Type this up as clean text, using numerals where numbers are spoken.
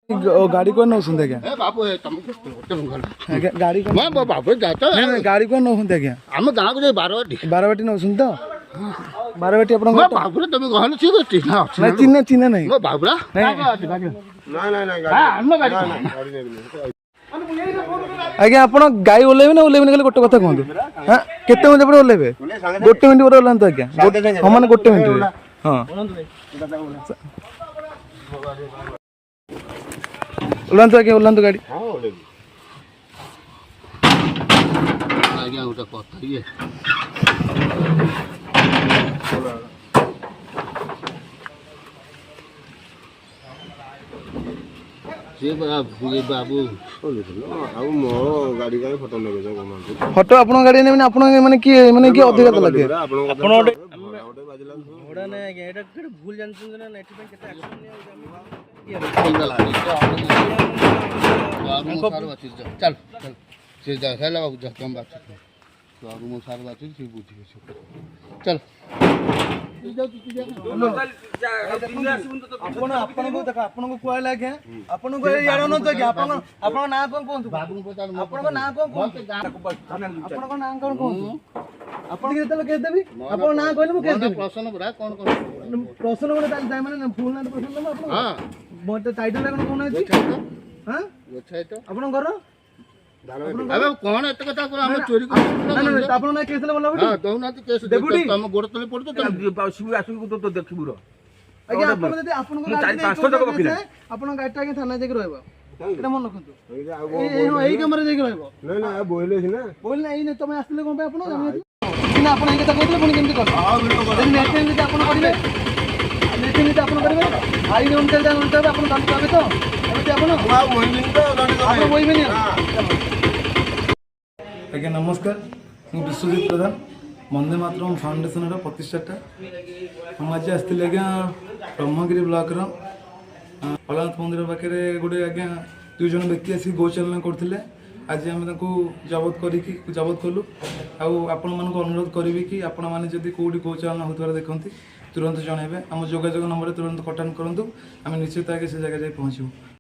गाड़ी को नौ सुनते क्या बाबू गाड़ी को बाबू जाता गाड़ी को नौ सुनते क्या आम गाँव को बारवाटी बारवाटी नौ सुन तो बारवाटी अपन बाबू तुम कहल ठीक चिन्ह ना चिन्ह चिन्ह नहीं मो बाबूरा आज्ञा आप गाई ओल्लेबे ना ओल्लेबे खाली गोटे कथा कहतु हाँ केते मिनिट पर ओल्लेबे गोटे मिनिट पर ओल्लांतु आज्ञा हाँ माने गोटे मिनिट हाँ ओल्लांतु आज्ञा ओल्लांतु गाड़ी आज्ञा गोटे कथा ये बाबू गाड़ी का फोटो ने फोटो आपन गाड़ी ने आपन माने की अधिक तो लगे आपन घोड़ा ने एटा भूल जानछन ना नेट पे केटा एक्शन नहीं चल चल से देखाला बाबू जा कम बात तो मो सार बात से बुझी चल आपन को देखा आपन को कुआ लागे आपन को यारो न तो आपन आपन नाम कोन कोन बाबू को आपन को नाम कोन कोन आपन को नाम कोन कोन आपन के तले के देबी आपन नाम कहले मु के देबी प्रश्न बरा कोन कोन प्रश्न बोले ताई माने फुल ना प्रश्न दम आपन हां मोटे टाइटल कोन कोन है हां वेबसाइट आपन घर अबे कौन एत कथा कर हम चोरी कर ना ना आपन ना केस ले बोला हां दउना तो केस हम गोड़ तले पड़ तो शिव आसु तो देखिबु रो आज्ञा आपन जदी आपन को गाड़ी 500 टका बकिले आपन गाड़ी टाके थाना जाके रहबो एटा मन रखंतु एई कमरे जाके रहबो ना ना बोइले छी ना बोइले एई ने तमे आस्ले कोन पे आपन ना आपन एई कथा कहले पुनी केमति कर हां बिल्कुल नेक्स्ट टाइम जदी आपन करिवे नेक्स्ट टाइम जदी आपन करिवे आई ने उनते आपन दंड पाबे तो एमति आपन मोहिनी तो दंड आपन बोइबे नहीं आज्ञा नमस्कार मु विश्वजीत प्रधान वंदे मातरम फाउंडेशन प्रतिष्ठाता हम आज आसती आज्ञा ब्रह्मगिरी ब्लॉक अलानाथ मंदिर पाखे गोटे आज्ञा दुई जन व्यक्ति आसिक गोचालना करते आज आम जबत जबत कलु आपण मानक अनुरोध करी कि आपण मैंने जब कौटी गोचालना होता देखते तुरंत जनइबे आम जोगाजोग नंबर तुरंत कटाक्ट करूँ आम निश्चित आगे से जगह जाए पहुँचू।